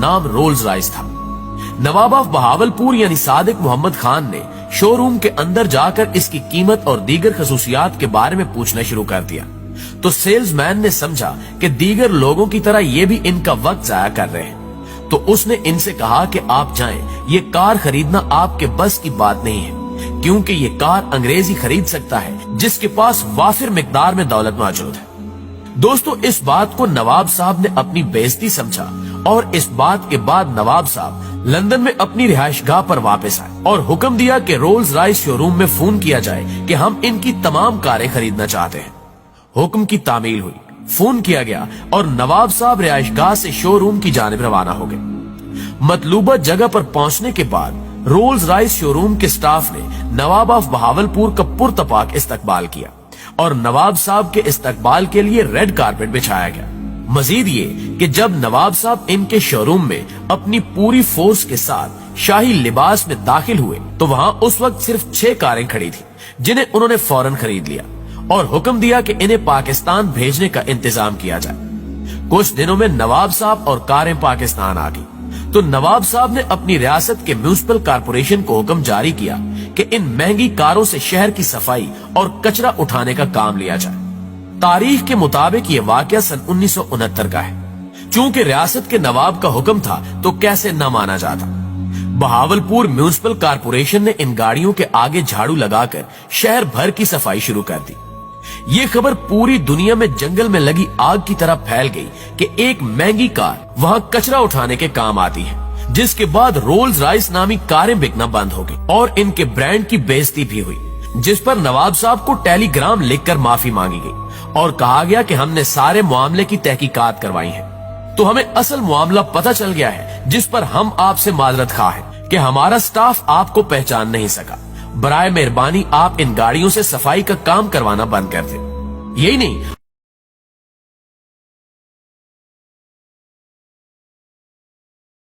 नाम Rolls Royce था। नवाब of Bahawalpur यानी सादिक मोहम्मद खान ने शोरूम के अंदर जाकर इसकी कीमत और दीगर खसूसियात के बारे में पूछना शुरू कर दिया, तो सेल्समैन ने समझा कि दीगर लोगों की तरह ये भी इनका वक्त जाया कर रहे हैं, तो उसने इनसे कहा कि आप जाएं, ये कार खरीदना आपके बस की बात नहीं है, क्योंकि ये कार अंग्रेजी खरीद सकता है जिसके पास वाफिर मिकदार में दौलत मौजूद है। दोस्तों, इस बात को नवाब साहब ने अपनी बेइज्जती समझा और इस बात के बाद नवाब साहब लंदन में अपनी रिहायशगाह पर वापस आए और हुक्म दिया कि रोल्स रॉयस शोरूम में फोन किया जाए कि हम इनकी तमाम कारें खरीदना चाहते हैं। हुक्म की तामील हुई, फोन किया गया और नवाब साहब रिहायशगाह से शोरूम की जानिब रवाना हो गए। मतलूबा जगह पर पहुंचने के बाद रोल्स रॉयस शोरूम के स्टाफ ने नवाब ऑफ बहावलपुर का पुरतपाक इस्तकबाल किया और नवाब साहब के इस्तकबाल के लिए रेड कारपेट बिछाया गया। मजीद ये कि जब नवाब साहब इनके शोरूम में अपनी पूरी फोर्स के साथ शाही लिबास में दाखिल हुए तो वहां उस वक्त सिर्फ 6 कारें खड़ी थी, जिन्हें उन्होंने फौरन खरीद लिया और हुक्म दिया कि इन्हें पाकिस्तान भेजने का इंतजाम किया जाए। कुछ दिनों में नवाब साहब और कारें पाकिस्तान आ गई, तो नवाब साहब ने अपनी रियासत के म्युनिसिपल कारपोरेशन को हुक्म जारी किया कि इन महंगी कारों से शहर की सफाई और कचरा उठाने का काम लिया जाए। तारीख के मुताबिक ये वाकया सन 1969 का है। चूंकि रियासत के नवाब का हुक्म था तो कैसे न माना जाता। बहावलपुर म्युनिसिपल कारपोरेशन ने इन गाड़ियों के आगे झाड़ू लगाकर शहर भर की सफाई शुरू कर दी। ये खबर पूरी दुनिया में जंगल में लगी आग की तरह फैल गई कि एक महंगी कार वहां कचरा उठाने के काम आती है, जिसके बाद रोल्स रॉयस नामी कारें बिकना बंद हो गई और इनके ब्रांड की बेइज्जती भी हुई, जिस पर नवाब साहब को टेलीग्राम लिखकर माफी मांगी गई और कहा गया कि हमने सारे मामले की तहकीकात करवाई है, तो हमें असल मामला पता चल गया है, जिस पर हम आपसे माजरत खा है कि हमारा स्टाफ आपको पहचान नहीं सका। बराए मेहरबानी आप इन गाड़ियों से सफाई का काम करवाना बंद कर दें। यही नहीं,